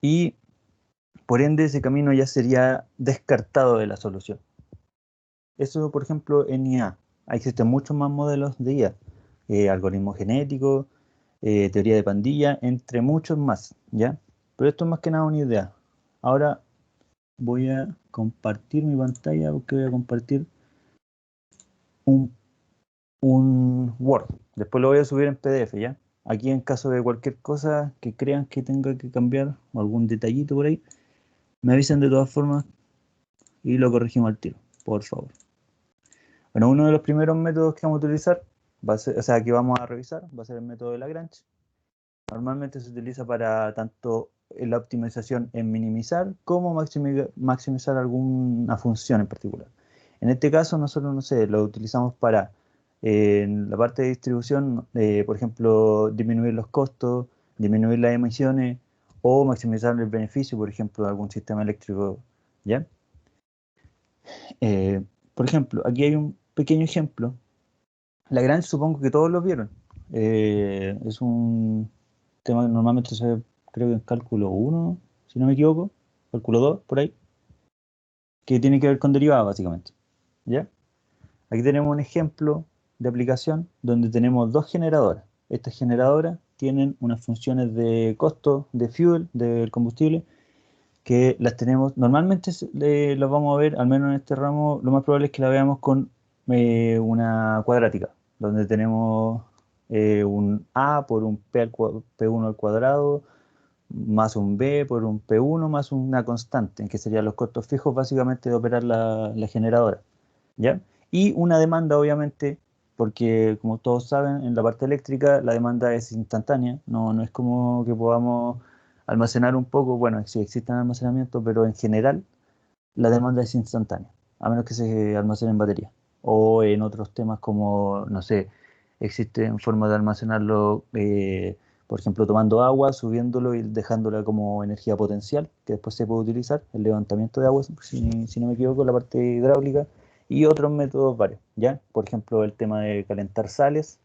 y por ende ese camino ya sería descartado de la solución. Eso, por ejemplo, en IA. Existen muchos más modelos de IA, algoritmos genéticos, teoría de pandilla, entre muchos más, ¿ya? Pero esto es más que nada una idea. Ahora voy a compartir mi pantalla porque voy a compartir un, un Word. Después lo voy a subir en PDF, ¿ya? Aquí en caso de cualquier cosa que crean que tenga que cambiar o algún detallito por ahí, me avisan de todas formas y lo corregimos al tiro, por favor. Bueno, uno de los primeros métodos que vamos a utilizar, va a ser, o sea, que vamos a revisar, va a ser el método de Lagrange. Normalmente se utiliza para tanto la optimización en minimizar como maximizar alguna función en particular. En este caso, nosotros, no sé, lo utilizamos para, en la parte de distribución, por ejemplo, disminuir los costos, disminuir las emisiones o maximizar el beneficio, por ejemplo, de algún sistema eléctrico, ¿ya? Eh, por ejemplo, aquí hay un pequeño ejemplo. Lagrange supongo que todos lo vieron. Es un tema que normalmente se ve, creo que en cálculo uno, si no me equivoco, cálculo 2 por ahí, que tiene que ver con derivadas básicamente. ¿Ya? Aquí tenemos un ejemplo de aplicación donde tenemos dos generadoras. Estas generadoras tienen unas funciones de costo, de fuel, del combustible, que las tenemos, normalmente las vamos a ver, al menos en este ramo, lo más probable es que la veamos con una cuadrática, donde tenemos un A por un P1 al cuadrado, más un B por un P1 más una constante, que serían los costos fijos básicamente de operar la generadora, ¿ya? Y una demanda, obviamente, porque como todos saben, en la parte eléctrica la demanda es instantánea, no es como que podamos almacenar un poco, bueno, sí existen almacenamientos, pero en general la demanda es instantánea, a menos que se almacene en batería. O en otros temas como, no sé, existen formas de almacenarlo, por ejemplo, tomando agua, subiéndolo y dejándola como energía potencial, que después se puede utilizar, el levantamiento de agua, si no me equivoco, la parte hidráulica, y otros métodos varios, ¿ya? Por ejemplo, el tema de calentar sales,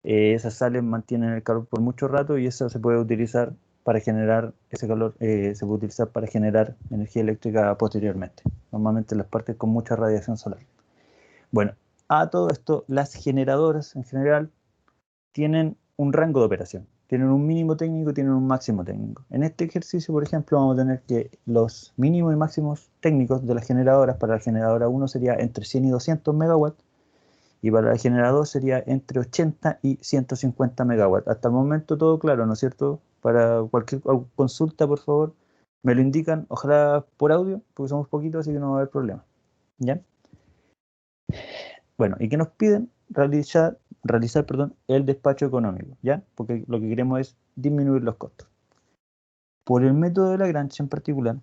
esas sales mantienen el calor por mucho rato y eso se puede utilizar para generar ese calor, se puede utilizar para generar energía eléctrica posteriormente, normalmente en las partes con mucha radiación solar. Bueno, a todo esto, las generadoras en general tienen un rango de operación, tienen un mínimo técnico, tienen un máximo técnico. En este ejercicio, por ejemplo, vamos a tener que los mínimos y máximos técnicos de las generadoras, para la generadora 1 sería entre 100 y 200 megawatts, y para el generador sería entre 80 y 150 megawatts. Hasta el momento todo claro, ¿no es cierto? Para cualquier consulta, por favor, me lo indican, ojalá por audio, porque somos poquitos, así que no va a haber problema. ¿Ya? Bueno, ¿y qué nos piden? Realizar, perdón, el despacho económico, ¿ya? Porque lo que queremos es disminuir los costos. Por el método de Lagrange en particular,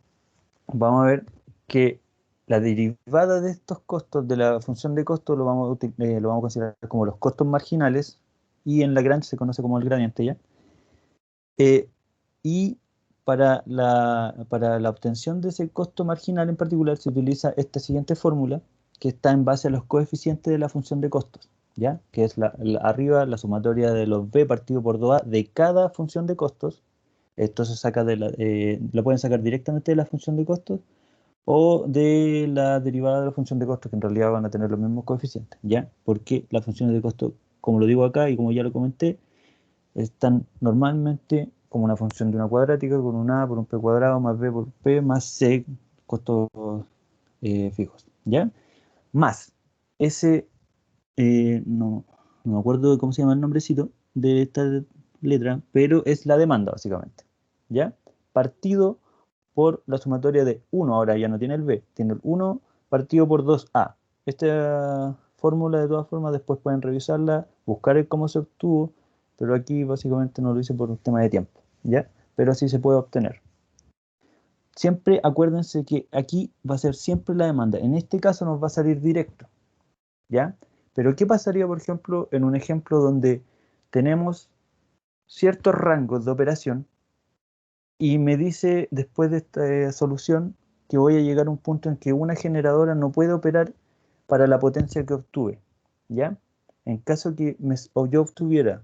vamos a ver que la derivada de estos costos de la función de costo lo vamos a considerar como los costos marginales, y en Lagrange se conoce como el gradiente, ¿ya? Eh, y para la obtención de ese costo marginal en particular se utiliza esta siguiente fórmula, que está en base a los coeficientes de la función de costos, ¿ya? Que es arriba la sumatoria de los b partido por 2a de cada función de costos. Esto se saca lo pueden sacar directamente de la función de costos o de la derivada de la función de costos, que en realidad van a tener los mismos coeficientes, ¿ya? Porque las funciones de costo, como lo digo acá y como ya lo comenté, están normalmente como una función de una cuadrática con un a por un p cuadrado más b por p más c, costos fijos, ¿ya? Más ese, no me acuerdo de cómo se llama el nombrecito de esta letra, pero es la demanda básicamente, ¿ya? Partido por la sumatoria de 1, ahora ya no tiene el b, tiene el 1 partido por 2a. Esta fórmula de todas formas después pueden revisarla, buscar el cómo se obtuvo, pero aquí básicamente no lo hice por un tema de tiempo, ¿ya? Pero así se puede obtener. Siempre acuérdense que aquí va a ser siempre la demanda. En este caso nos va a salir directo, ¿ya? Pero ¿qué pasaría, por ejemplo, en un ejemplo donde tenemos ciertos rangos de operación y me dice después de esta solución que voy a llegar a un punto en que una generadora no puede operar para la potencia que obtuve, ¿ya? En caso que yo obtuviera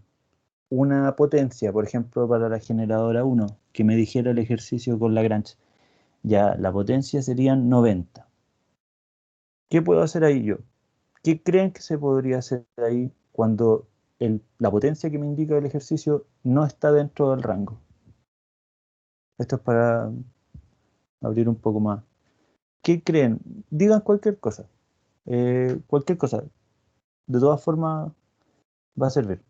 una potencia, por ejemplo, para la generadora 1, que me dijera el ejercicio con Lagrange, ya la potencia serían 90. ¿Qué puedo hacer ahí yo? ¿Qué creen que se podría hacer ahí cuando la potencia que me indica el ejercicio no está dentro del rango? Esto es para abrir un poco más. ¿Qué creen? Digan cualquier cosa. Cualquier cosa. De todas formas, va a servir.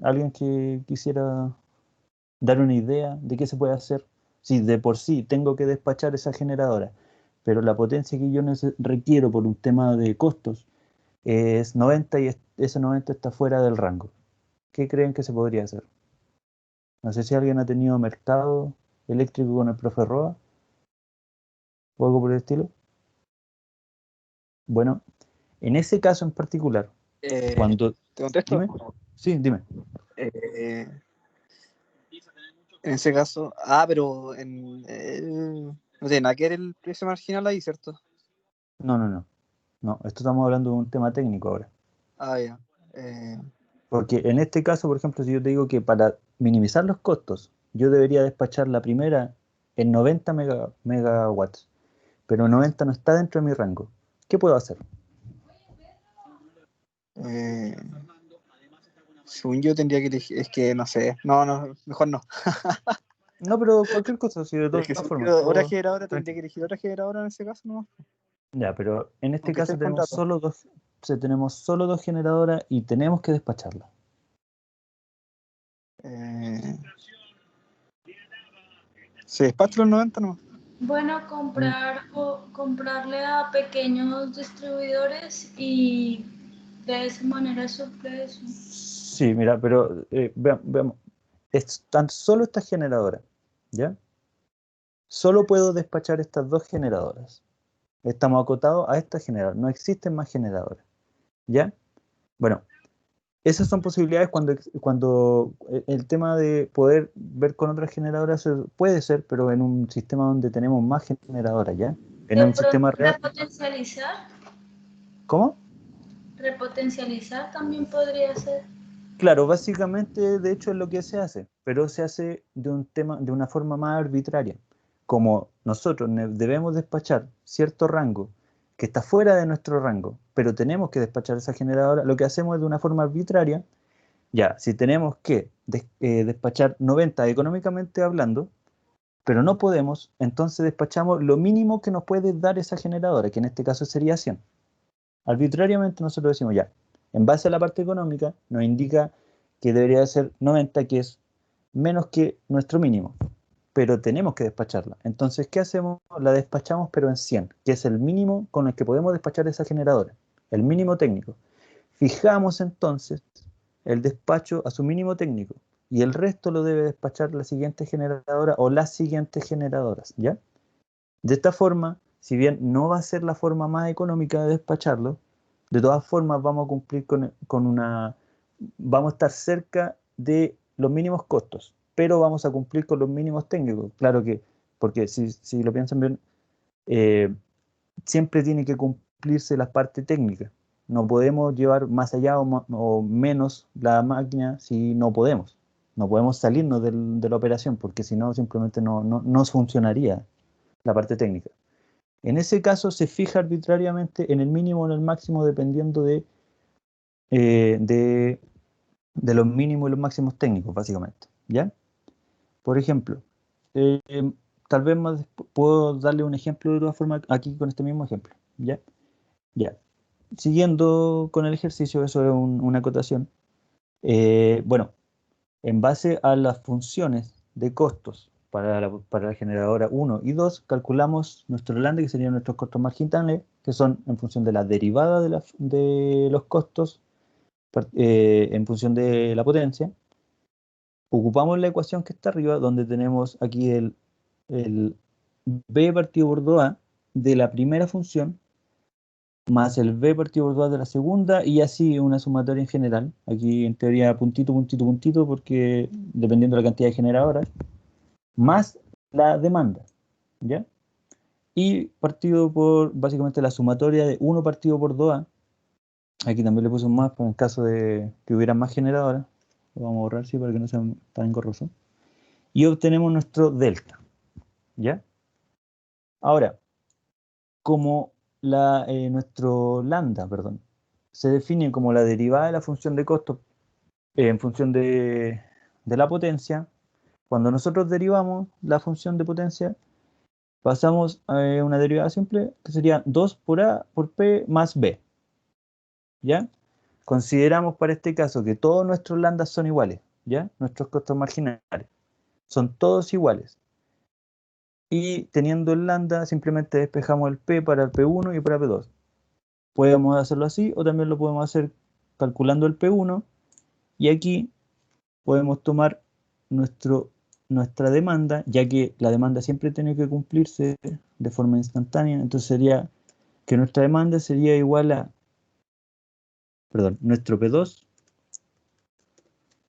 ¿Alguien que quisiera dar una idea de qué se puede hacer? Si de por sí tengo que despachar esa generadora, pero la potencia que yo requiero por un tema de costos es 90 y ese 90 está fuera del rango. ¿Qué creen que se podría hacer? No sé si alguien ha tenido mercado eléctrico con el profe Roa o algo por el estilo. Bueno, en ese caso en particular, cuando... ¿Te contesto? Dime. Sí, dime. Eh, en ese caso, pero no tiene nada que ver el precio marginal ahí, ¿cierto? No, no, no. No, esto estamos hablando de un tema técnico ahora. Ya. Porque en este caso, por ejemplo, si yo te digo que para minimizar los costos, yo debería despachar la primera en 90 megawatts, pero 90 no está dentro de mi rango. ¿Qué puedo hacer? Eh, Según yo tendría que elegir, es que no sé, no, mejor no. No, pero cualquier cosa, si de Es todas que si formas, quiero hora todo generadora, tendría tranquilo. que elegir hora generadora en ese caso, ¿no? Ya, pero en este Aunque esté caso el contrato. tenemos solo dos generadoras y tenemos que despacharlas. Eh, ¿Se despacha los 90 no? Bueno, Mm, comprarle a pequeños distribuidores y de esa manera suple eso. Sí, mira, pero veamos, es tan solo esta generadora, ¿ya? Solo puedo despachar estas dos generadoras. Estamos acotados a esta generadora, no existen más generadoras, ¿ya? Bueno, esas son posibilidades cuando el tema de poder ver con otras generadoras puede ser, pero en un sistema donde tenemos más generadoras, ¿ya? En De un pronto sistema real. ¿Cómo? repotencializar también podría ser. Claro, básicamente, de hecho, es lo que se hace, pero se hace de una forma más arbitraria. Como nosotros debemos despachar cierto rango que está fuera de nuestro rango, pero tenemos que despachar esa generadora, lo que hacemos es de una forma arbitraria. Ya, si tenemos que despachar 90 económicamente hablando, pero no podemos, entonces despachamos lo mínimo que nos puede dar esa generadora, que en este caso sería 100. Arbitrariamente nosotros decimos ya, en base a la parte económica, nos indica que debería ser 90, que es menos que nuestro mínimo, pero tenemos que despacharla. Entonces, ¿qué hacemos? La despachamos, pero en 100, que es el mínimo con el que podemos despachar esa generadora, el mínimo técnico. Fijamos entonces el despacho a su mínimo técnico y el resto lo debe despachar la siguiente generadora o las siguientes generadoras, ¿ya? De esta forma, si bien no va a ser la forma más económica de despacharlo, de todas formas vamos a cumplir vamos a estar cerca de los mínimos costos, pero vamos a cumplir con los mínimos técnicos. Claro que, porque si lo piensan bien, eh, siempre tiene que cumplirse la parte técnica. No podemos llevar más allá o menos la máquina si no podemos. No podemos salirnos de la operación porque si no simplemente no funcionaría la parte técnica. En ese caso se fija arbitrariamente en el mínimo o en el máximo dependiendo eh, de, de los mínimos y los máximos técnicos, básicamente. ¿Ya? Por ejemplo, eh, tal vez puedo darle un ejemplo de todas formas aquí con este mismo ejemplo. ¿Ya? Ya. Siguiendo con el ejercicio, eso es una acotación. Bueno, en base a las funciones de costos para la generadora 1 y 2 calculamos nuestro lambda, que serían nuestros costos marginales, que son en función de la derivada de los costos en función de la potencia. Ocupamos la ecuación que está arriba, donde tenemos aquí el b partido por 2a de la primera función, más el b partido por 2 de la segunda, y así una sumatoria en general. Aquí en teoría puntito, puntito, puntito, porque dependiendo de la cantidad de generadoras, más la demanda, ¿ya? Y partido por básicamente la sumatoria de 1 partido por 2a. Aquí también le puse un más para el caso de que hubiera más generadoras. Lo vamos a borrar, sí, para que no sea tan engorroso. Y obtenemos nuestro delta, ¿ya? Ahora, como nuestro lambda, perdón, se define como la derivada de la función de costo en función de la potencia, cuando nosotros derivamos la función de potencia, pasamos a una derivada simple que sería 2 por A por P más B, ¿ya? Consideramos para este caso que todos nuestros lambdas son iguales, ¿ya? Nuestros costos marginales son todos iguales. Y teniendo el lambda, simplemente despejamos el P para el P1 y para el P2. Podemos hacerlo así o también lo podemos hacer calculando el P1 y aquí podemos tomar nuestra demanda, ya que la demanda siempre tiene que cumplirse de forma instantánea, entonces sería que nuestra demanda sería igual a, perdón, nuestro P2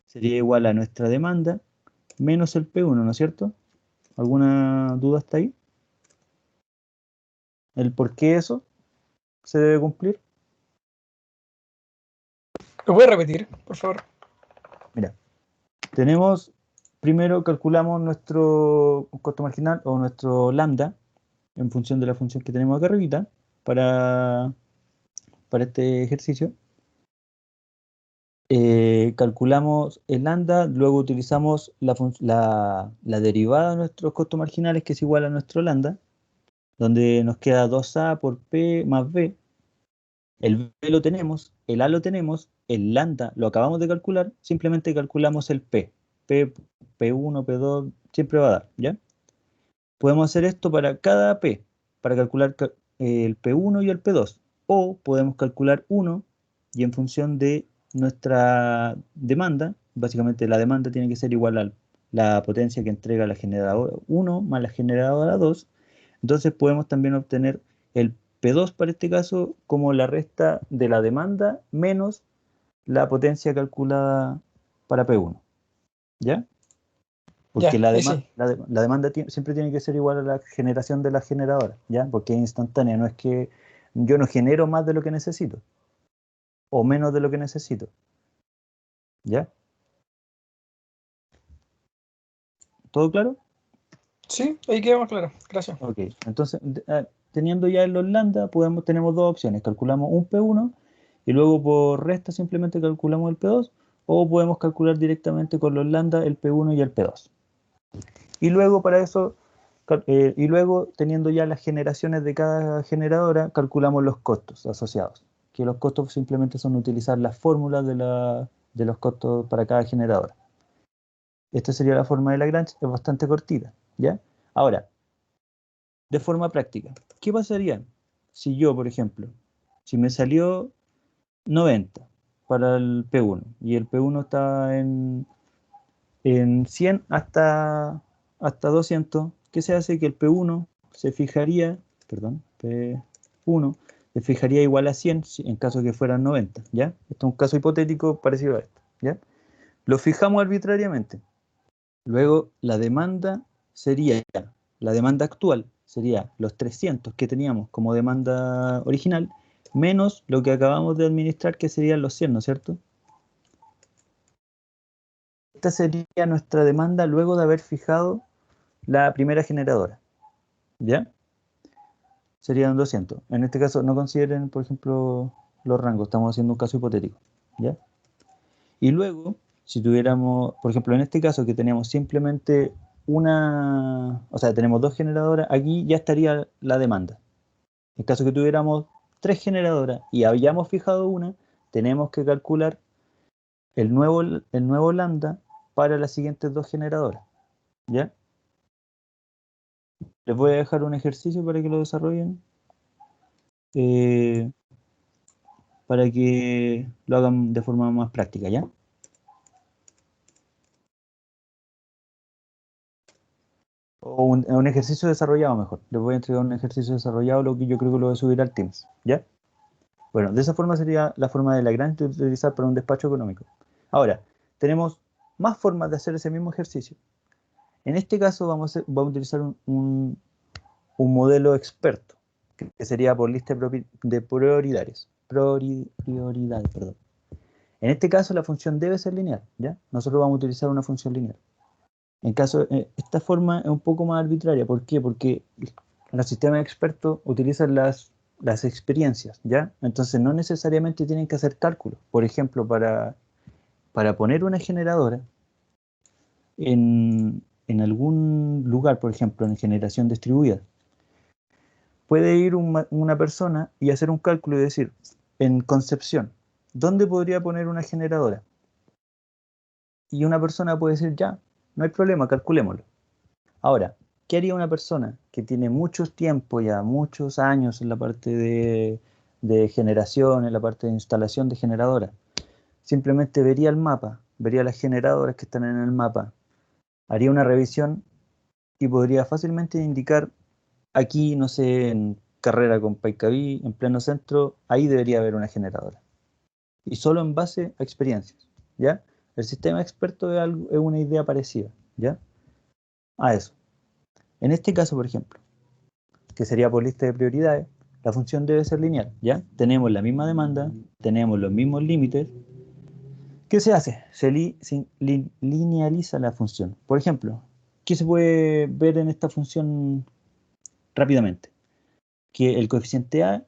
sería igual a nuestra demanda menos el P1, ¿no es cierto? ¿Alguna duda hasta ahí? ¿El por qué eso se debe cumplir? ¿Lo puedes repetir, por favor? Mira, primero calculamos nuestro costo marginal o nuestro lambda en función de la función que tenemos acá arribita para este ejercicio. Calculamos el lambda, luego utilizamos la derivada de nuestros costos marginales, que es igual a nuestro lambda, donde nos queda 2A por P más B. El B lo tenemos, el A lo tenemos, el lambda lo acabamos de calcular, simplemente calculamos el P. P1, P2, siempre va a dar, ¿ya? Podemos hacer esto para cada P, para calcular el P1 y el P2, o podemos calcular uno y en función de nuestra demanda, básicamente la demanda tiene que ser igual a la potencia que entrega la generadora 1 más la generadora 2, entonces podemos también obtener el P2 para este caso como la resta de la demanda menos la potencia calculada para P1, ¿ya? Porque Ya, sí. la demanda siempre tiene que ser igual a la generación de la generadora, ¿ya? Porque es instantánea, no es que yo no genero más de lo que necesito o menos de lo que necesito, ¿ya? ¿Todo claro? Sí, ahí quedamos claro. Gracias. Ok, entonces teniendo ya en los lambda tenemos dos opciones, calculamos un P1 y luego por resta simplemente calculamos el P2 o podemos calcular directamente con los lambda el P1 y el P2. Y luego para eso, y luego teniendo ya las generaciones de cada generadora, calculamos los costos asociados, que los costos simplemente son utilizar las fórmulas de los costos para cada generadora. Esta sería la forma de Lagrange, es bastante cortita, ¿ya? Ahora, de forma práctica, ¿qué pasaría si yo, por ejemplo, si me salió 90 para el P1 y el P1 está en 100 hasta 200, ¿qué se hace? Que el P1 se fijaría, perdón, P1 se fijaría igual a 100 en caso de que fueran 90, ¿ya? Esto es un caso hipotético parecido a esto, ¿ya? Lo fijamos arbitrariamente. Luego la demanda actual sería los 300 que teníamos como demanda original, menos lo que acabamos de administrar, que serían los 100, ¿no es cierto? Esta sería nuestra demanda luego de haber fijado la primera generadora, ¿ya? Serían 200. En este caso no consideren, por ejemplo, los rangos, estamos haciendo un caso hipotético, ¿ya? Y luego, si tuviéramos, por ejemplo, en este caso que teníamos simplemente o sea, tenemos dos generadoras, aquí ya estaría la demanda. En caso que tuviéramos 3 generadoras y habíamos fijado una, tenemos que calcular el nuevo lambda para las siguientes 2 generadoras, ¿ya? Les voy a dejar un ejercicio para que lo desarrollen, eh, para que lo hagan de forma más práctica, ¿ya? O un ejercicio desarrollado mejor. Les voy a entregar un ejercicio desarrollado, lo que yo creo que lo voy a subir al Teams, ¿ya? Bueno, de esa forma sería la forma de Lagrange de utilizar para un despacho económico. Ahora, tenemos más formas de hacer ese mismo ejercicio. En este caso vamos a utilizar un modelo experto, que sería por lista de prioridades. Prioridades, perdón. En este caso la función debe ser lineal, ¿ya? Nosotros vamos a utilizar una función lineal. En caso, esta forma es un poco más arbitraria. ¿Por qué? Porque los sistemas expertos utilizan las experiencias, ¿ya? Entonces no necesariamente tienen que hacer cálculos. Por ejemplo, para poner una generadora en algún lugar, por ejemplo, en generación distribuida, puede ir una persona y hacer un cálculo y decir, en Concepción, ¿dónde podría poner una generadora? Y una persona puede decir, ya, no hay problema, calculémoslo. Ahora, ¿qué haría una persona que tiene mucho tiempo ya, muchos años en la parte de generación, en la parte de instalación de generadoras? Simplemente vería el mapa, vería las generadoras que están en el mapa, haría una revisión y podría fácilmente indicar aquí, no sé, en Carrera con Paicaví, en pleno centro, ahí debería haber una generadora. Y solo en base a experiencias, ¿ya? El sistema experto es una idea parecida, ¿ya? A eso. En este caso, por ejemplo, que sería por lista de prioridades, la función debe ser lineal, ¿ya? Tenemos la misma demanda, tenemos los mismos límites. ¿Qué se hace? Se linealiza la función. Por ejemplo, ¿qué se puede ver en esta función rápidamente? Que el coeficiente A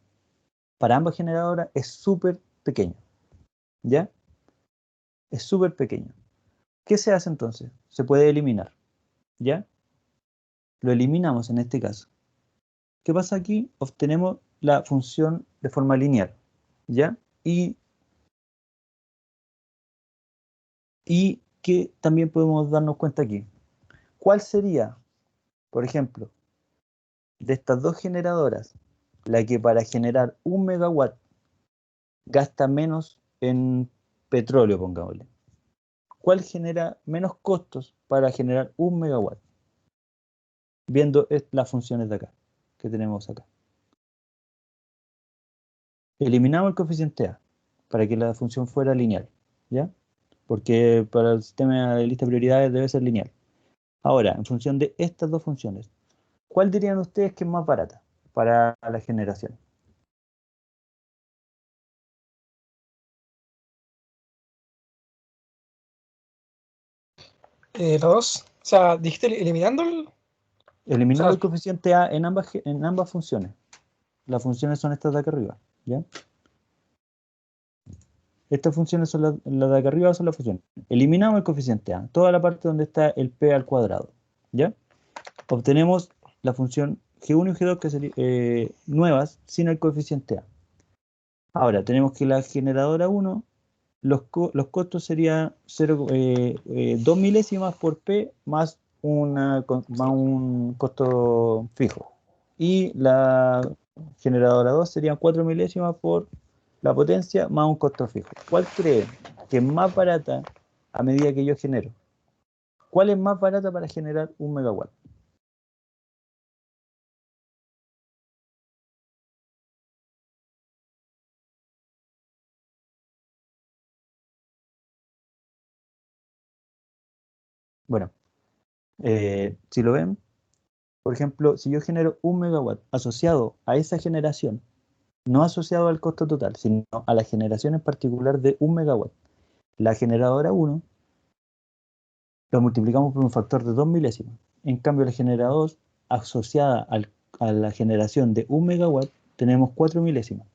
para ambas generadoras es súper pequeño, ¿ya? Es súper pequeño. ¿Qué se hace entonces? Se puede eliminar, ¿ya? Lo eliminamos en este caso. ¿Qué pasa aquí? Obtenemos la función de forma lineal, ¿ya? Y que también podemos darnos cuenta aquí. ¿Cuál sería, por ejemplo, de estas dos generadoras, la que para generar 1 megawatt gasta menos en petróleo, pongámosle? ¿Cuál genera menos costos para generar 1 megawatt? Viendo las funciones de acá, que tenemos acá. Eliminamos el coeficiente A para que la función fuera lineal, ¿ya? Porque para el sistema de lista de prioridades debe ser lineal. Ahora, en función de estas dos funciones, ¿cuál dirían ustedes que es más barata para la generación? La 2. O sea, dijiste eliminando el. O Eliminando sea, el coeficiente A en ambas funciones. Las funciones son estas de acá arriba, ¿ya? Estas funciones son las de acá arriba, son las funciones. Eliminamos el coeficiente A, toda la parte donde está el P al cuadrado, ¿ya? Obtenemos la función G1 y G2 que serían nuevas sin el coeficiente A. Ahora, tenemos que la generadora 1, los costos serían 2 milésimas por P más un costo fijo. Y la generadora 2 serían 4 milésimas por la potencia más un costo fijo. ¿Cuál creen que es más barata a medida que yo genero? ¿Cuál es más barata para generar 1 megawatt? Bueno, si lo ven, por ejemplo, si yo genero 1 megawatt asociado a esa generación, no asociado al costo total, sino a la generación en particular de 1 megawatt, la generadora 1 lo multiplicamos por un factor de 2 milésimas. En cambio, la generadora 2 asociada a la generación de 1 megawatt tenemos 4 milésimas.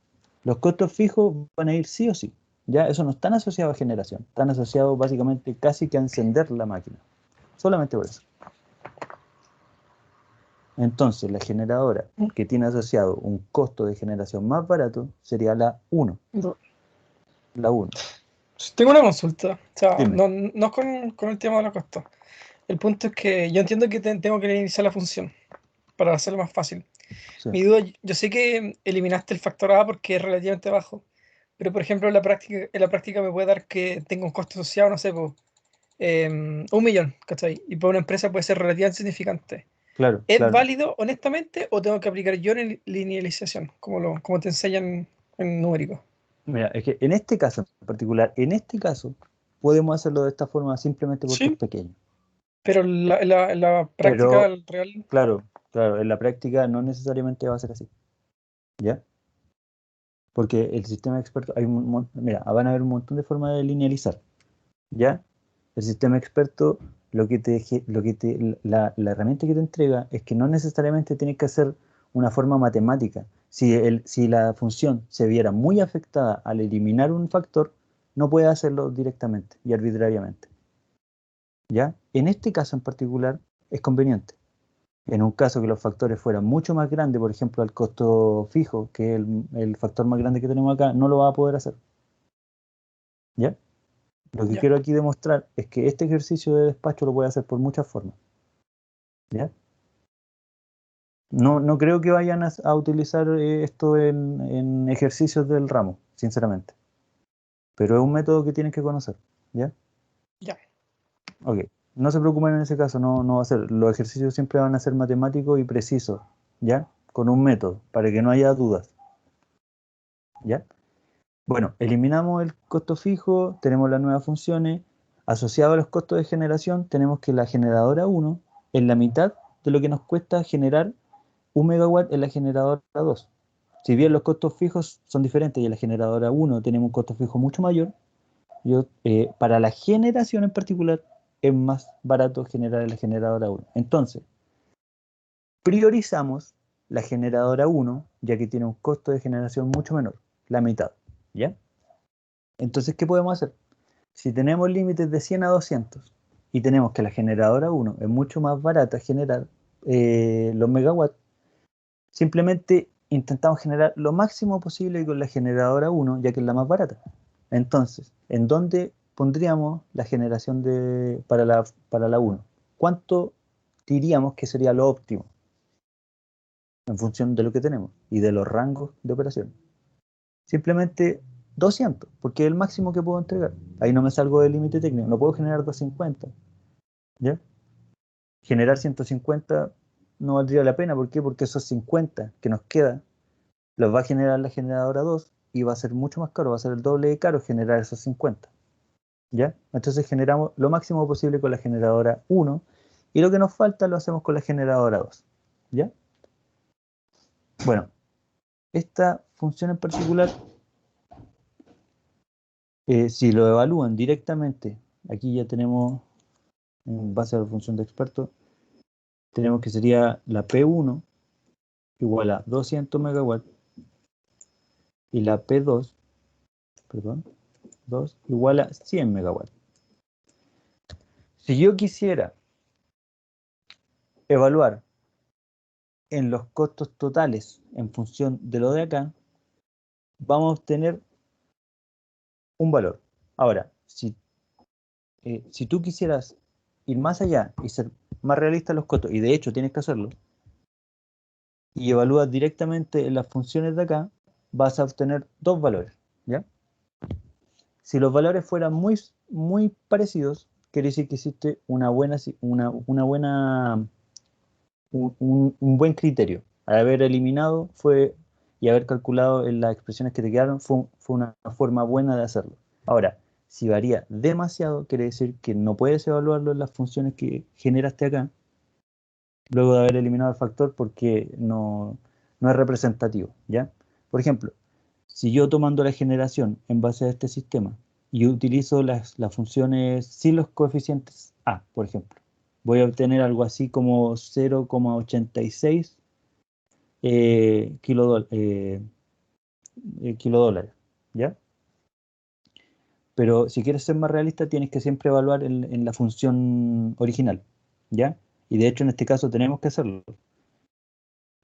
Los costos fijos van a ir sí o sí. Ya eso no están asociados a generación, están asociados básicamente casi que a encender la máquina. Solamente por eso. Entonces, la generadora que tiene asociado un costo de generación más barato sería la 1. La 1. tengo una consulta. O sea, Dime. no es con el tema de los costos. El punto es que yo entiendo que tengo que iniciar la función para hacerlo más fácil. Sí. Mi duda, yo sé que eliminaste el factor A porque es relativamente bajo, pero por ejemplo en la práctica me puede dar que tenga un costo asociado, no sé, pues, 1 millón, ¿cachai? Y para una empresa puede ser relativamente significante. Claro, ¿Es claro. válido, honestamente, o tengo que aplicar yo en linealización, como te enseñan en numérico? Mira, es que en este caso en particular, en este caso, podemos hacerlo de esta forma simplemente porque es Sí, pequeño. pero en la práctica Pero, real. claro, claro, en la práctica no necesariamente va a ser así. ¿Ya? Porque el sistema experto, mira, van a haber un montón de formas de linealizar, ¿ya? El sistema experto, la herramienta que te entrega es que no necesariamente tienes que hacer una forma matemática. Si la función se viera muy afectada al eliminar un factor, no puede hacerlo directamente y arbitrariamente, ¿ya? En este caso en particular es conveniente. En un caso que los factores fueran mucho más grandes, por ejemplo, el costo fijo, que es el factor más grande que tenemos acá, no lo va a poder hacer, ¿ya? Lo que Ya. quiero aquí demostrar es que este ejercicio de despacho lo puede hacer por muchas formas, ¿ya? No creo que vayan a utilizar esto en ejercicios del ramo, sinceramente. Pero es un método que tienen que conocer, ¿ya? Ya. Ok. No se preocupen en ese caso, no va a ser. Los ejercicios siempre van a ser matemáticos y precisos, ¿ya? Con un método, para que no haya dudas, ¿ya? Bueno, eliminamos el costo fijo, tenemos las nuevas funciones. Asociado a los costos de generación, tenemos que la generadora 1 es la mitad de lo que nos cuesta generar 1 megawatt en la generadora 2. Si bien los costos fijos son diferentes y en la generadora 1 tenemos un costo fijo mucho mayor, para la generación en particular es más barato generar en la generadora 1. Entonces, priorizamos la generadora 1, ya que tiene un costo de generación mucho menor, la mitad, ¿ya? Entonces, ¿qué podemos hacer? Si tenemos límites de 100 a 200 y tenemos que la generadora 1 es mucho más barata generar los megawatts, simplemente intentamos generar lo máximo posible con la generadora 1, ya que es la más barata. Entonces, ¿en dónde pondríamos la generación para la 1? ¿Cuánto diríamos que sería lo óptimo en función de lo que tenemos y de los rangos de operación? Simplemente 200, porque es el máximo que puedo entregar. Ahí no me salgo del límite técnico, no puedo generar 250, ¿ya? Generar 150 no valdría la pena, ¿por qué? Porque esos 50 que nos queda los va a generar la generadora 2 y va a ser mucho más caro, va a ser el doble de caro generar esos 50, ¿ya? Entonces generamos lo máximo posible con la generadora 1 y lo que nos falta lo hacemos con la generadora 2, ¿ya? Bueno, esta función en particular, si lo evalúan directamente, aquí ya tenemos, en base a la función de experto, tenemos que sería la P1 igual a 200 megawatts y la P2, perdón, 2 igual a 100 megawatts. Si yo quisiera evaluar en los costos totales en función de lo de acá, vamos a obtener un valor. Ahora, si tú quisieras ir más allá y ser más realista en los costos, y de hecho tienes que hacerlo, y evalúas directamente en las funciones de acá, vas a obtener dos valores, ¿ya? Si los valores fueran muy, muy parecidos, quiere decir que existe un buen criterio. Al haber eliminado y haber calculado en las expresiones que te quedaron, fue una forma buena de hacerlo. Ahora, si varía demasiado, quiere decir que no puedes evaluarlo en las funciones que generaste acá, luego de haber eliminado el factor, porque no es representativo, ¿ya? Por ejemplo, si yo tomando la generación en base a este sistema y utilizo las funciones sin los coeficientes A, por ejemplo, voy a obtener algo así como 0,86 kilodólares, ¿ya? Pero si quieres ser más realista, tienes que siempre evaluar en la función original, ¿ya? Y de hecho en este caso tenemos que hacerlo.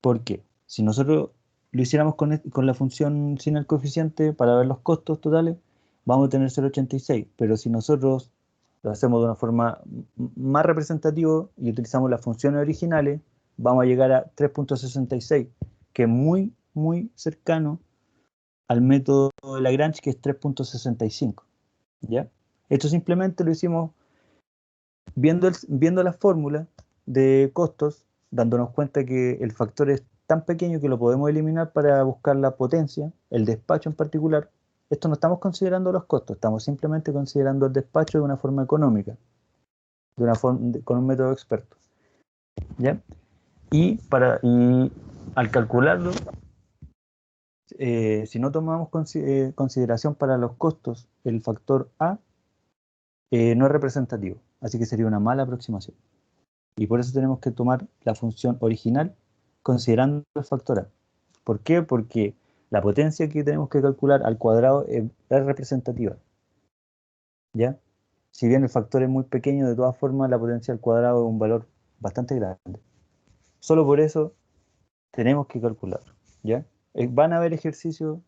Porque si nosotros lo hiciéramos con la función sin el coeficiente para ver los costos totales, vamos a tener 0,86. Pero si nosotros lo hacemos de una forma más representativa y utilizamos las funciones originales, vamos a llegar a 3,66, que es muy, muy cercano al método de Lagrange, que es 3,65. ¿Ya? Esto simplemente lo hicimos viendo la fórmula de costos, dándonos cuenta que el factor es tan pequeño que lo podemos eliminar para buscar la potencia, el despacho en particular. Esto no estamos considerando los costos, estamos simplemente considerando el despacho de una forma económica, con un método experto, ¿ya? Y al calcularlo, Si no tomamos consideración para los costos, el factor A no es representativo, así que sería una mala aproximación. Y por eso tenemos que tomar la función original considerando el factor A. ¿Por qué? Porque la potencia que tenemos que calcular al cuadrado es representativa, ¿ya? Si bien el factor es muy pequeño, de todas formas la potencia al cuadrado es un valor bastante grande. Solo por eso tenemos que calcularlo, ¿ya? Van a haber ejercicios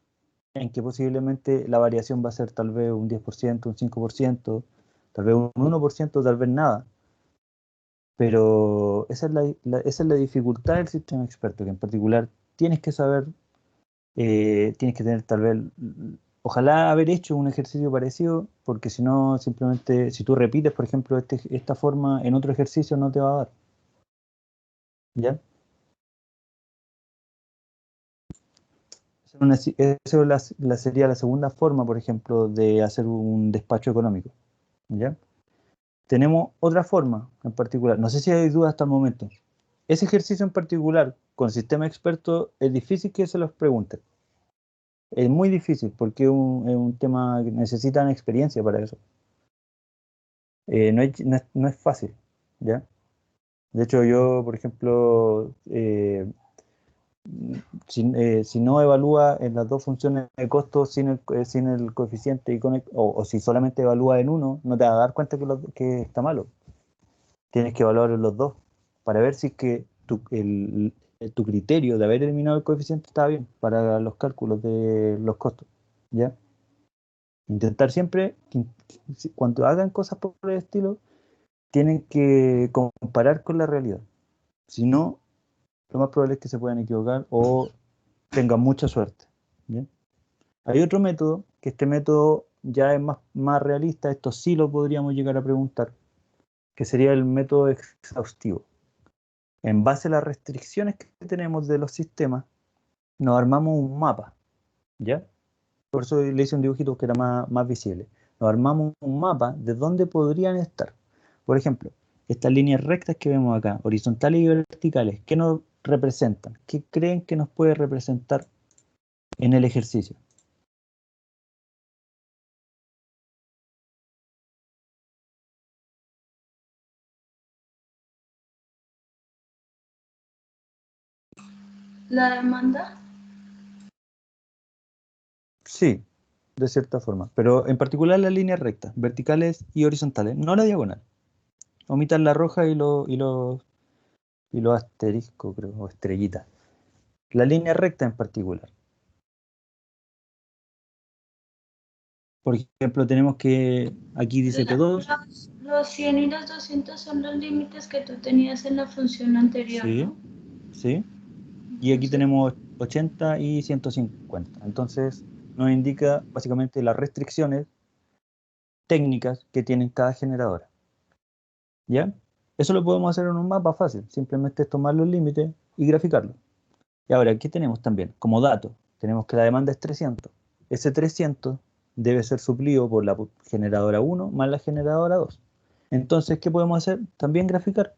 en que posiblemente la variación va a ser tal vez un 10%, un 5%, tal vez un 1%, tal vez nada. Pero esa es la dificultad del sistema experto, que en particular tienes que saber, tienes que tener tal vez, ojalá haber hecho un ejercicio parecido, porque si no, simplemente, si tú repites, por ejemplo, esta forma en otro ejercicio no te va a dar. ¿Ya? Esa sería la segunda forma, por ejemplo, de hacer un despacho económico. ¿Ya? Tenemos otra forma en particular, no sé si hay dudas hasta el momento. Ese ejercicio en particular, con sistema experto, es difícil que se los pregunten. Es muy difícil porque es un tema que necesitan experiencia para eso. No es fácil, ¿ya? De hecho, yo, por ejemplo, si no evalúa en las dos funciones de costo sin el coeficiente o si solamente evalúa en uno, no te vas a dar cuenta que está malo. Tienes que evaluar en los dos para ver si es que tu criterio de haber eliminado el coeficiente está bien para los cálculos de los costos, ¿ya? Intentar siempre, cuando hagan cosas por el estilo, tienen que comparar con la realidad. Si no, lo más probable es que se puedan equivocar o tengan mucha suerte, ¿ya? Hay otro método, que este método ya es más realista, esto sí lo podríamos llegar a preguntar, que sería el método exhaustivo. En base a las restricciones que tenemos de los sistemas, nos armamos un mapa, ¿ya? Por eso le hice un dibujito que era más visible. Nos armamos un mapa de dónde podrían estar. Por ejemplo, estas líneas rectas que vemos acá, horizontales y verticales, ¿qué nos representan? ¿Qué creen que nos puede representar en el ejercicio? La demanda. Sí, de cierta forma, pero en particular las líneas rectas, verticales y horizontales, no la diagonal. Omitan la roja y los asteriscos, creo, o estrellitas. La línea recta en particular. Por ejemplo, tenemos que, aquí dice P2. Los 100 y los 200 son los límites que tú tenías en la función anterior, Sí, ¿no? sí. Y aquí Entonces, tenemos 80 y 150. Entonces, nos indica básicamente las restricciones técnicas que tienen cada generadora. ¿Ya? Eso lo podemos hacer en un mapa fácil. Simplemente es tomar los límites y graficarlo. Y ahora, ¿qué tenemos también? Como dato, tenemos que la demanda es 300. Ese 300 debe ser suplido por la generadora 1 más la generadora 2. Entonces, ¿qué podemos hacer? También graficar.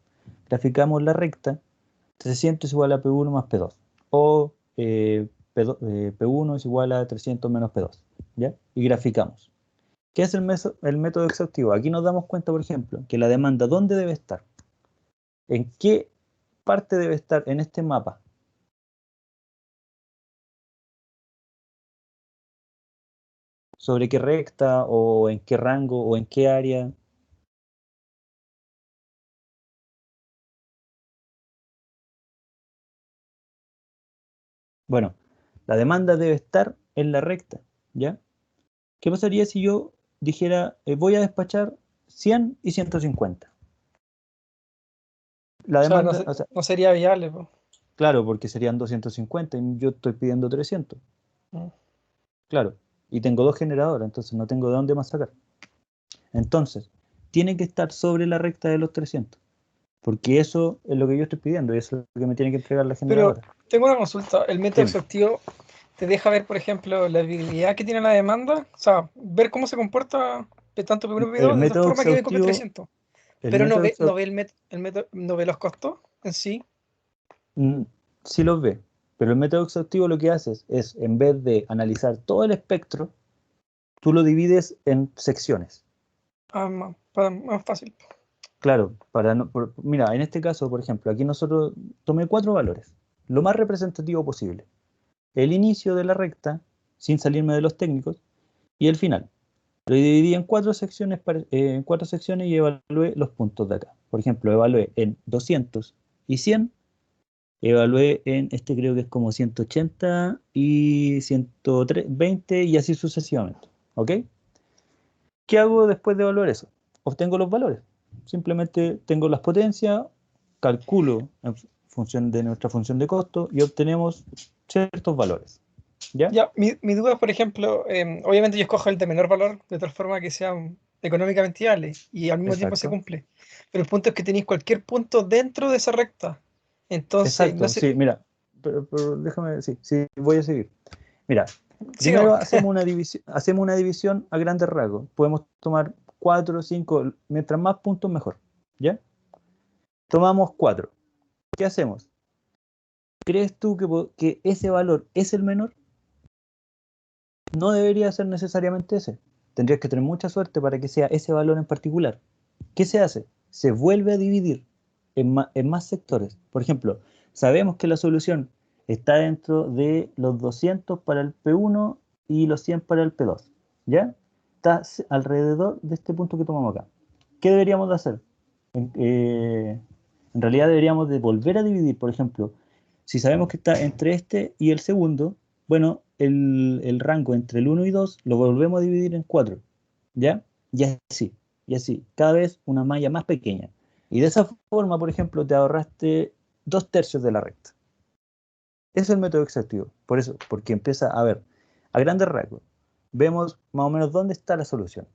Graficamos la recta 300 es igual a P1 más P2. O P1 es igual a 300 menos P2. ¿Ya? Y graficamos. ¿Qué es el método exhaustivo? Aquí nos damos cuenta, por ejemplo, que la demanda, ¿dónde debe estar? ¿En qué parte debe estar en este mapa? ¿Sobre qué recta o en qué rango o en qué área? Bueno, la demanda debe estar en la recta, ¿ya? ¿Qué pasaría si yo dijera, voy a despachar 100 y 150? La O sea, demanda, o sea, no sería viable, po. claro, porque serían 250 y yo estoy pidiendo 300, Mm. claro, y tengo dos generadores, entonces no tengo de dónde más sacar. Entonces, tiene que estar sobre la recta de los 300, porque eso es lo que yo estoy pidiendo y eso es lo que me tiene que entregar la Pero generadora. tengo una consulta. ¿El método Dime, exhaustivo te deja ver, por ejemplo, la viabilidad que tiene la demanda? O sea, ver cómo se comporta tanto P1 y el P2 de tal método forma que me copie exhaustivo, 300. el Pero método no exhaustivo, ve no ve los costos en sí. sí los ve, Pero el método exhaustivo lo que haces es, en vez de analizar todo el espectro, tú lo divides en secciones. Más fácil. Claro, mira, en este caso, por ejemplo, aquí nosotros tomé 4 valores, lo más representativo posible. El inicio de la recta, sin salirme de los técnicos, y el final. Lo dividí en 4 secciones, en 4 secciones y evalué los puntos de acá. Por ejemplo, evalué en 200 y 100, evalué en, este creo que es como 180 y 120 y así sucesivamente. ¿Ok? ¿Qué hago después de evaluar eso? Obtengo los valores. Simplemente tengo las potencias, calculo en función de nuestra función de costo y obtenemos ciertos valores. ¿Ya? Ya, mi duda, por ejemplo, obviamente yo escojo el de menor valor, de tal forma que sea económicamente viable y al mismo tiempo se Exacto. cumple. Pero el punto es que tenéis cualquier punto dentro de esa recta. Entonces, no Exacto, sé, sí, mira, pero déjame, sí, voy a seguir. Mira, primero sigamos. hacemos una división a grandes rasgos. Podemos tomar 4 o 5, mientras más puntos mejor, ¿ya? Tomamos 4. ¿Qué hacemos? ¿Crees tú que ese valor es el menor? No debería ser necesariamente ese. Tendrías que tener mucha suerte para que sea ese valor en particular. ¿Qué se hace? Se vuelve a dividir en más sectores. Por ejemplo, sabemos que la solución está dentro de los 200 para el P1 y los 100 para el P2. ¿Ya? Está alrededor de este punto que tomamos acá. ¿Qué deberíamos de hacer? En realidad deberíamos de volver a dividir. Por ejemplo, si sabemos que está entre este y el segundo, bueno, el rango entre el 1 y 2 lo volvemos a dividir en 4. ¿Ya? Y así, cada vez una malla más pequeña. Y de esa forma, por ejemplo, te ahorraste 2/3 de la recta. Ese es el método exhaustivo. Por eso, porque empieza a ver, a grandes rasgos, vemos más o menos dónde está la solución.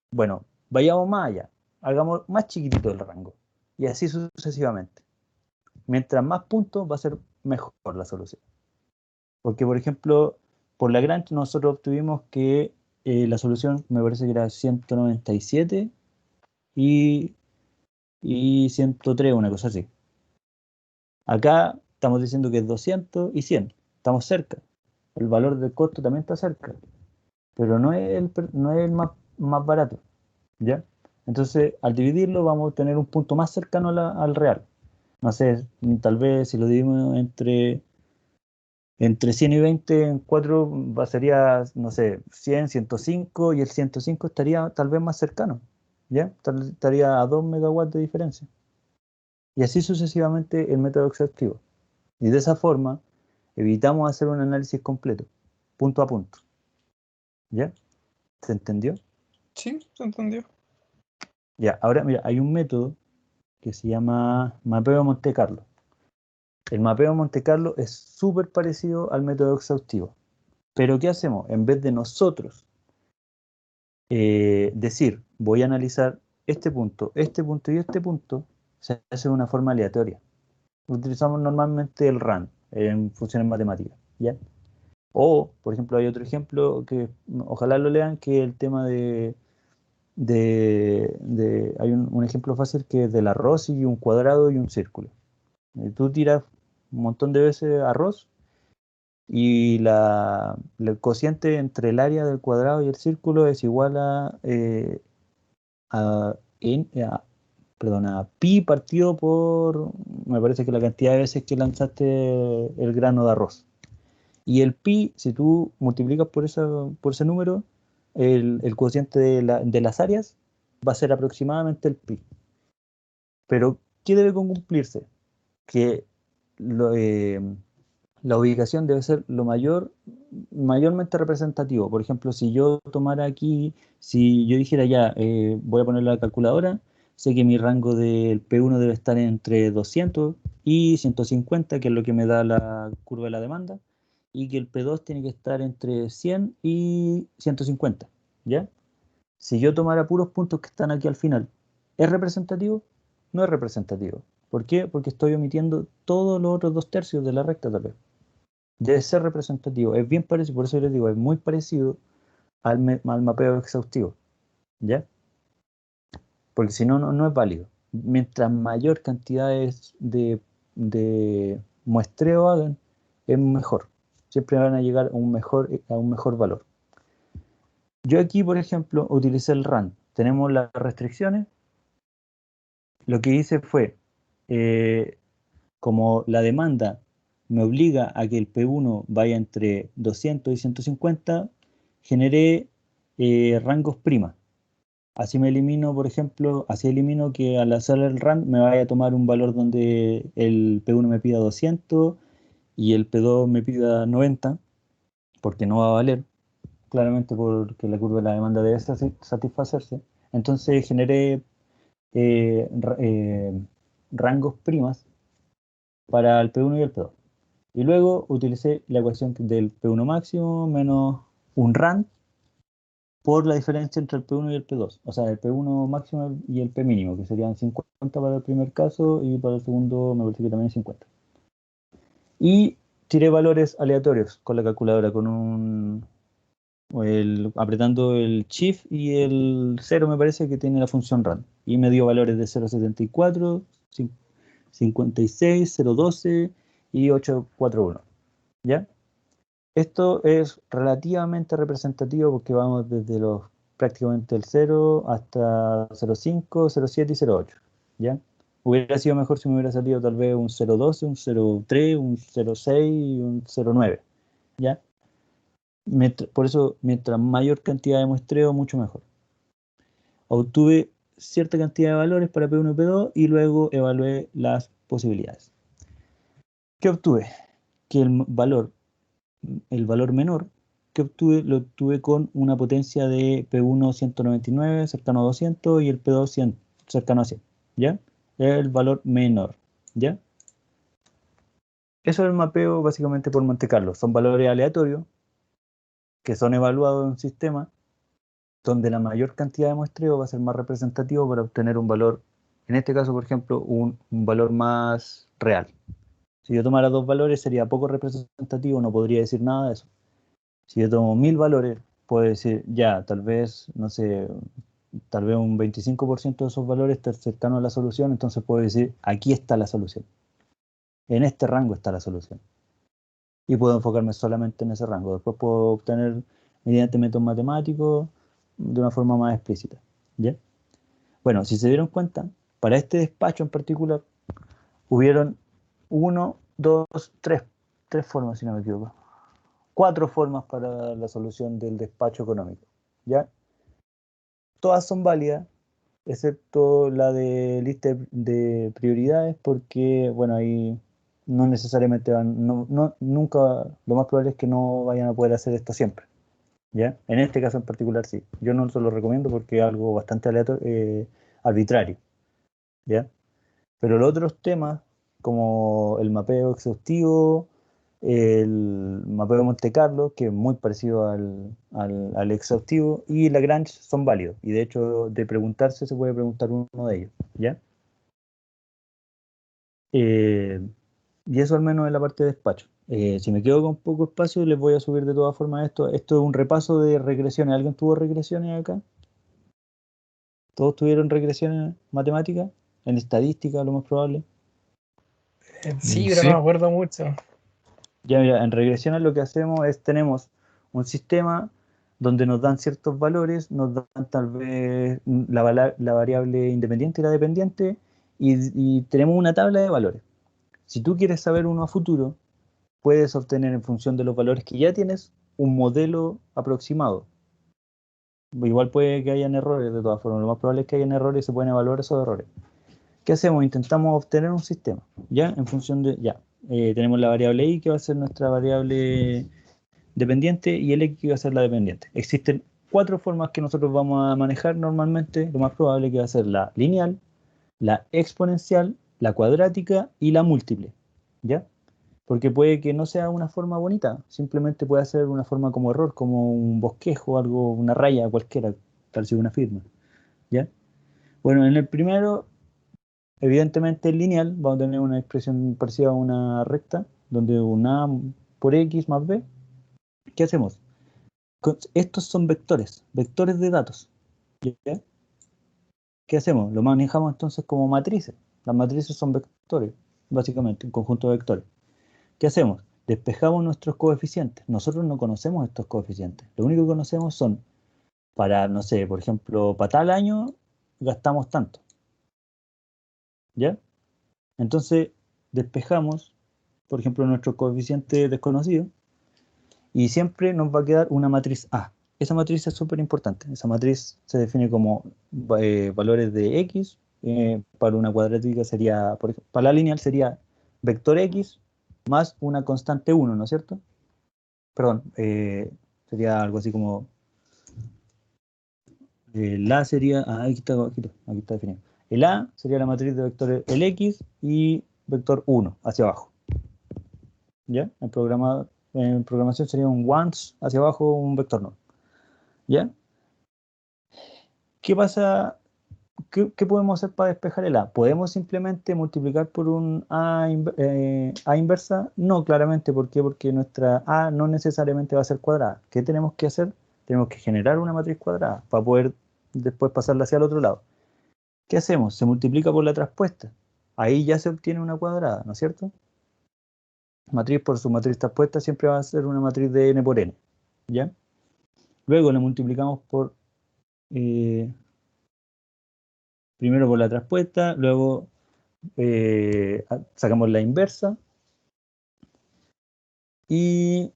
Bueno, vayamos más allá, hagamos más chiquitito el rango. Y así sucesivamente. Mientras más puntos, va a ser mejor la solución. Porque, por ejemplo, por Lagrange nosotros obtuvimos que la solución me parece que era 197 y 103, una cosa así. Acá estamos diciendo que es 200 y 100. Estamos cerca. El valor del costo también está cerca, pero no es el más barato, ¿ya? Entonces, al dividirlo vamos a tener un punto más cercano al real. No sé, tal vez si lo dividimos entre 100 y 20 en 4 sería, no sé, 100, 105 y el 105 estaría tal vez más cercano, ¿ya? Estaría a 2 megawatts de diferencia. Y así sucesivamente el método exhaustivo. Y de esa forma evitamos hacer un análisis completo, punto a punto. ¿Ya? ¿Se entendió? Sí, se entendió. Ya, ahora mira, hay un método que se llama mapeo Monte Carlo. El mapeo Monte Carlo es súper parecido al método exhaustivo. Pero ¿qué hacemos? En vez de nosotros decir, voy a analizar este punto y este punto, se hace de una forma aleatoria. Utilizamos normalmente el RAND en funciones matemáticas, ¿ya? O, por ejemplo, hay otro ejemplo que ojalá lo lean, que es el tema hay un ejemplo fácil que es del arroz y un cuadrado y un círculo. Tú tiras un montón de veces arroz y el cociente entre el área del cuadrado y el círculo es igual a, n- a- perdón, a pi partido por, me parece que la cantidad de veces que lanzaste el grano de arroz. Y el pi, si tú multiplicas por ese número, el cociente de las áreas va a ser aproximadamente el pi. Pero, ¿qué debe cumplirse? Que la ubicación debe ser mayormente representativo. Por ejemplo, si yo tomara aquí, si yo dijera ya, voy a poner la calculadora, sé que mi rango del P1 debe estar entre 200 y 150, que es lo que me da la curva de la demanda, y que el P2 tiene que estar entre 100 y 150, ¿ya? Si yo tomara puros puntos que están aquí al final, ¿es representativo? No es representativo. ¿Por qué? Porque estoy omitiendo todos los otros 2/3 de la recta tal vez. Debe ser representativo. Es bien parecido, por eso les digo, es muy parecido al mapeo exhaustivo. ¿Ya? Porque si no, no es válido. Mientras mayor cantidad de muestreo hagan, es mejor. Siempre van a llegar a un mejor valor. Yo aquí, por ejemplo, utilicé el rand. Tenemos las restricciones. Lo que hice fue, como la demanda me obliga a que el P1 vaya entre 200 y 150, generé rangos prima. Así me elimino, por ejemplo, así elimino que al hacer el rand me vaya a tomar un valor donde el P1 me pida 200 y el P2 me pida 90, porque no va a valer, claramente porque la curva de la demanda debe satisfacerse. Entonces generé rangos primas para el P1 y el P2. Y luego utilicé la ecuación del P1 máximo menos un rand por la diferencia entre el P1 y el P2. O sea, el P1 máximo y el P mínimo, que serían 50 para el primer caso y para el segundo me parece que también 50. Y tiré valores aleatorios con la calculadora, apretando el Shift y el 0 me parece que tiene la función rand. Y me dio valores de 0,74, 56, 0,12 y 841. ¿Ya? Esto es relativamente representativo porque vamos desde prácticamente el 0 hasta 0,5, 0,7 y 0,8. ¿Ya? Hubiera sido mejor si me hubiera salido tal vez un 0,12, un 0,3, un 0,6 y un 0,9. ¿Ya? Por eso, mientras mayor cantidad de muestreo, mucho mejor. Obtuve cierta cantidad de valores para P1 y P2 y luego evalué las posibilidades. ¿Qué obtuve? Que el valor menor que obtuve, lo obtuve con una potencia de P1 199 cercano a 200 y el P2 100 cercano a 100, ¿ya? El valor menor, ¿ya? Eso es el mapeo básicamente por Monte Carlo. Son valores aleatorios que son evaluados en un sistema donde la mayor cantidad de muestreo va a ser más representativo para obtener un valor, en este caso, por ejemplo, un valor más real. Si yo tomara dos valores sería poco representativo, no podría decir nada de eso. Si yo tomo 1000 valores, puedo decir, ya, tal vez, no sé, tal vez un 25% de esos valores está cercano a la solución, entonces puedo decir, aquí está la solución. En este rango está la solución. Y puedo enfocarme solamente en ese rango. Después puedo obtener, mediante métodos matemáticos, de una forma más explícita. ¿Ya? Bueno, si se dieron cuenta, para este despacho en particular, hubieron tres formas, si no me equivoco. 4 formas para la solución del despacho económico, ¿ya? Todas son válidas, excepto la de lista de prioridades, porque, bueno, ahí no necesariamente nunca, lo más probable es que no vayan a poder hacer esto siempre, ¿ya? En este caso en particular sí. Yo no se lo recomiendo porque es algo bastante arbitrario, ¿ya? Pero los otros temas, como el mapeo exhaustivo, el mapeo de Monte Carlo, que es muy parecido al exhaustivo, y Lagrange son válidos. Y de hecho, de preguntarse, se puede preguntar uno de ellos, ¿ya? Y eso al menos en la parte de despacho. Si me quedo con poco espacio, les voy a subir de todas formas esto. Esto es un repaso de regresiones. ¿Alguien tuvo regresiones acá? ¿Todos tuvieron regresiones matemáticas? En estadística, lo más probable. Sí, pero Sí. no me acuerdo mucho. Ya, mira, en regresiones lo que hacemos es, tenemos un sistema donde nos dan ciertos valores, nos dan tal vez la variable independiente y la dependiente, y tenemos una tabla de valores. Si tú quieres saber uno a futuro, puedes obtener en función de los valores que ya tienes un modelo aproximado. Igual puede que hayan errores de todas formas, lo más probable es que hayan errores y se pueden evaluar esos errores. ¿Qué hacemos? Intentamos obtener un sistema, ¿ya? En función de, ya, tenemos la variable i que va a ser nuestra variable dependiente y el x que va a ser la dependiente. Existen 4 formas que nosotros vamos a manejar normalmente. Lo más probable que va a ser la lineal, la exponencial, la cuadrática y la múltiple, ¿ya? Porque puede que no sea una forma bonita, simplemente puede ser una forma como error, como un bosquejo, algo, una raya cualquiera, tal si una firma, ¿ya? Bueno, en el primero, evidentemente es lineal, vamos a tener una expresión parecida a una recta, donde una a por x más b. ¿Qué hacemos? Estos son vectores de datos, ¿ya? ¿Qué hacemos? Lo manejamos entonces como matrices. Las matrices son vectores, básicamente, un conjunto de vectores. ¿Qué hacemos? despejamos nuestros coeficientes. Nosotros no conocemos estos coeficientes. Lo único que conocemos son, para, no sé, por ejemplo, para tal año gastamos tanto. ¿Ya? Entonces, despejamos, por ejemplo, nuestro coeficiente desconocido y siempre nos va a quedar una matriz A. Esa matriz es súper importante. Esa matriz se define como valores de X. Para una cuadrática sería, por ejemplo, para la lineal sería vector X más una constante 1, ¿no es cierto? Perdón, sería algo así como el A sería, aquí está definido. El A sería la matriz de vectores el X y vector 1 hacia abajo. ¿Ya? En programación sería un once hacia abajo, un vector no. ¿Ya? ¿Qué pasa? ¿Qué podemos hacer para despejar el A? ¿Podemos simplemente multiplicar por un A inversa? No, claramente. ¿Por qué? Porque nuestra A no necesariamente va a ser cuadrada. ¿Qué tenemos que hacer? Tenemos que generar una matriz cuadrada para poder después pasarla hacia el otro lado. ¿Qué hacemos? Se multiplica por la traspuesta. Ahí ya se obtiene una cuadrada, ¿no es cierto? Matriz por su matriz traspuesta siempre va a ser una matriz de n por n. ¿Ya? Luego le multiplicamos por... primero por la traspuesta, luego sacamos la inversa. Y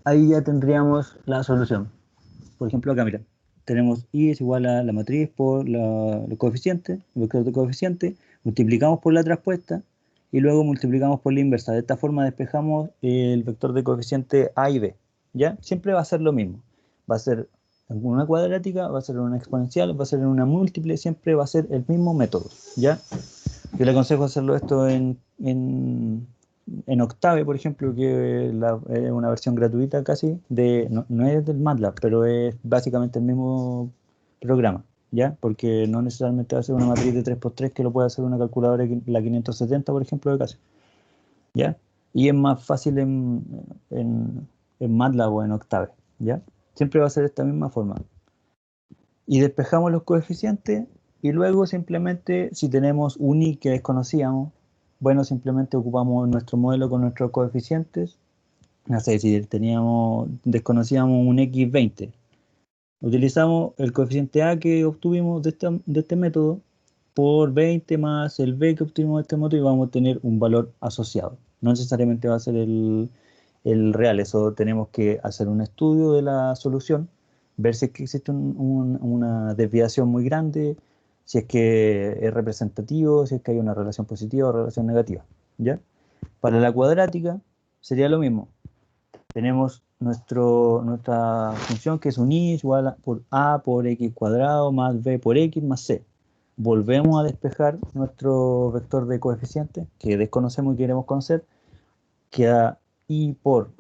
ahí ya tendríamos la solución. Por ejemplo, acá, mira. Tenemos y es igual a la matriz por los coeficientes, el vector de coeficiente, multiplicamos por la traspuesta y luego multiplicamos por la inversa. De esta forma despejamos el vector de coeficiente A y B. ¿Ya? Siempre va a ser lo mismo. Va a ser en una cuadrática, va a ser en una exponencial, va a ser en una múltiple, siempre va a ser el mismo método. ¿Ya? Yo le aconsejo hacerlo esto en Octave, por ejemplo, que es una versión gratuita casi, no es del MATLAB, pero es básicamente el mismo programa, ¿ya? Porque no necesariamente va a ser una matriz de 3×3 que lo puede hacer una calculadora, la 570, por ejemplo, de Casio, ¿ya? Y es más fácil en MATLAB o en Octave, ¿ya? Siempre va a ser esta misma forma. Y despejamos los coeficientes y luego simplemente, si tenemos un i que desconocíamos, bueno, simplemente ocupamos nuestro modelo con nuestros coeficientes. No sé, si desconocíamos un x20, utilizamos el coeficiente a que obtuvimos de este método por 20 más el b que obtuvimos de este método y vamos a tener un valor asociado. No necesariamente va a ser el real, eso tenemos que hacer un estudio de la solución, ver si es que existe una desviación muy grande, si es que es representativo, si es que hay una relación positiva o relación negativa, ¿ya? Para la cuadrática sería lo mismo. Tenemos nuestra función que es un i igual por a por x cuadrado más b por x más c. Volvemos a despejar nuestro vector de coeficiente que desconocemos y queremos conocer. Queda i por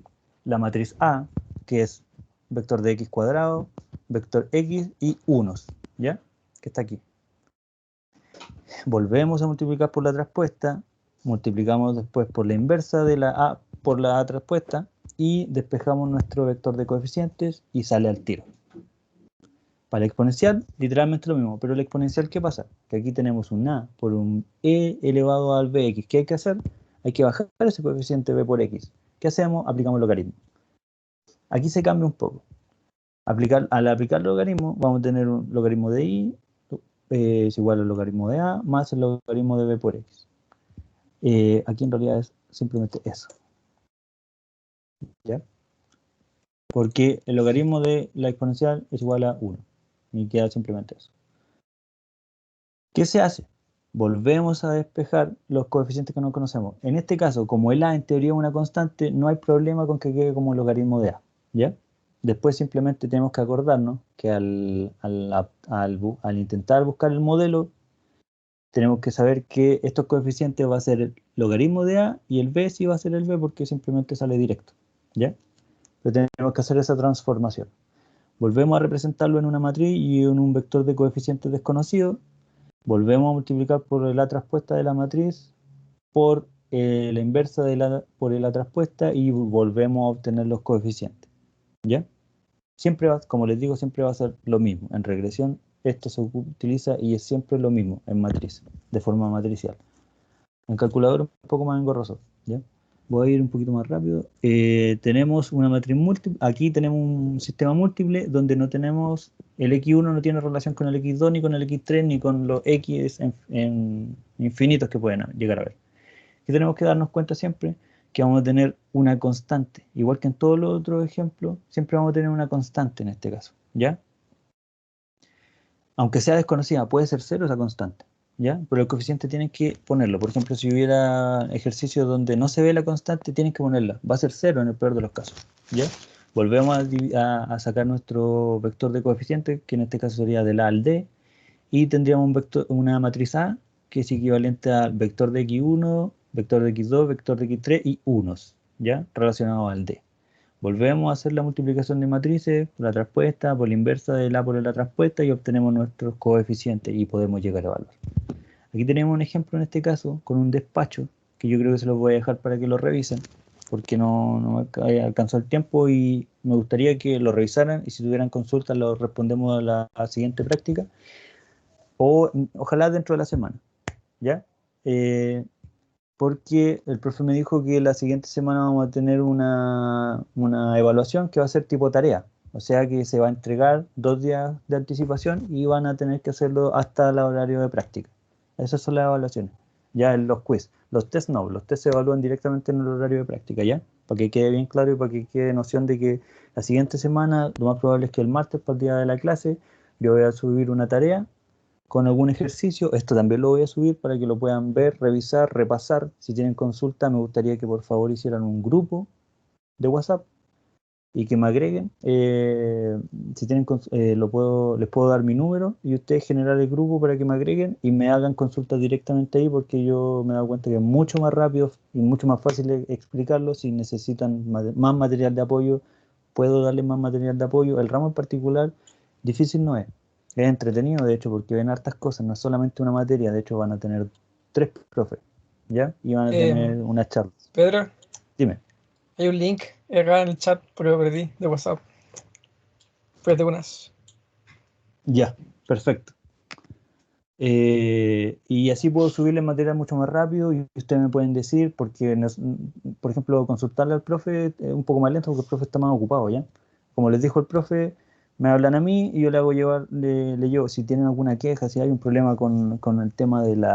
la matriz A, que es vector de x cuadrado, vector x y unos, ¿ya? Que está aquí. Volvemos a multiplicar por la traspuesta, multiplicamos después por la inversa de la A por la A traspuesta y despejamos nuestro vector de coeficientes y sale al tiro. Para el exponencial, literalmente lo mismo, pero el exponencial, ¿qué pasa? Que aquí tenemos un A por un E elevado al Bx. ¿Qué hay que hacer? Hay que bajar ese coeficiente B por X. ¿Qué hacemos? Aplicamos logaritmo. Aquí se cambia un poco. Al aplicar logaritmo, vamos a tener un logaritmo de I es igual al logaritmo de A más el logaritmo de B por X. Aquí en realidad es simplemente eso. ¿Ya? Porque el logaritmo de la exponencial es igual a 1. Y queda simplemente eso. ¿Qué se hace? Volvemos a despejar los coeficientes que no conocemos. En este caso, como el A en teoría es una constante, no hay problema con que quede como logaritmo de A. ¿Ya? Después simplemente tenemos que acordarnos que al intentar buscar el modelo, tenemos que saber que estos coeficientes va a ser el logaritmo de A y el B sí va a ser el B porque simplemente sale directo. ¿Ya? Pero tenemos que hacer esa transformación. Volvemos a representarlo en una matriz y en un vector de coeficientes desconocido. Volvemos a multiplicar por la traspuesta de la matriz por la inversa por la traspuesta y volvemos a obtener los coeficientes. ¿Ya? Siempre va, como les digo, siempre va a ser lo mismo. En regresión esto se utiliza y es siempre lo mismo en matriz, de forma matricial. En calculador un poco más engorroso, ¿ya? Voy a ir un poquito más rápido. Tenemos una matriz múltiple. Aquí tenemos un sistema múltiple donde no tenemos el x1 no tiene relación con el x2 ni con el x3 ni con los x en infinitos que pueden llegar a haber. Y tenemos que darnos cuenta siempre que vamos a tener una constante, igual que en todos los otros ejemplos, siempre vamos a tener una constante en este caso, ¿ya? Aunque sea desconocida, puede ser cero esa constante, ¿ya? Pero el coeficiente tienen que ponerlo. Por ejemplo, si hubiera ejercicios donde no se ve la constante, tienen que ponerla. Va a ser cero en el peor de los casos, ¿ya? Volvemos a sacar nuestro vector de coeficiente, que en este caso sería del A al D, y tendríamos una matriz A, que es equivalente al vector de x1, vector de x2, vector de x3 y unos, ¿ya? Relacionados al D. Volvemos a hacer la multiplicación de matrices por la traspuesta, por la inversa de la por la traspuesta y obtenemos nuestros coeficientes y podemos llegar a evaluar. Aquí tenemos un ejemplo en este caso con un despacho que yo creo que se los voy a dejar para que lo revisen porque no me alcanzó el tiempo y me gustaría que lo revisaran y si tuvieran consultas lo respondemos a la siguiente práctica o ojalá dentro de la semana, ¿ya? Porque el profe me dijo que la siguiente semana vamos a tener una evaluación que va a ser tipo tarea. O sea que se va a entregar 2 días de anticipación y van a tener que hacerlo hasta el horario de práctica. Esas son las evaluaciones. Ya en los quiz. Los test no, los test se evalúan directamente en el horario de práctica, ¿ya? Para que quede bien claro y para que quede noción de que la siguiente semana, lo más probable es que el martes, para el día de la clase, yo voy a subir una tarea con algún ejercicio. Esto también lo voy a subir para que lo puedan ver, revisar, repasar. Si tienen consulta, me gustaría que por favor hicieran un grupo de WhatsApp y que me agreguen. Si tienen, les puedo dar mi número y ustedes generar el grupo para que me agreguen y me hagan consultas directamente ahí porque yo me he dado cuenta que es mucho más rápido y mucho más fácil explicarlo. Si necesitan más material de apoyo, puedo darles más material de apoyo. El ramo en particular, difícil no es. Es entretenido, de hecho, porque ven hartas cosas, no es solamente una materia, de hecho van a tener 3 profes, ¿ya? Y van a tener unas charlas. Pedro, Dime. hay un link acá en el chat, pero lo perdí, de WhatsApp. Espérate unas. Ya, perfecto. Y así puedo subirle material mucho más rápido y ustedes me pueden decir, porque, por ejemplo, consultarle al profe es un poco más lento porque el profe está más ocupado, ¿ya? Como les dijo el profe, me hablan a mí y yo le hago llevar, le llevo, si tienen alguna queja, si hay un problema con el tema de la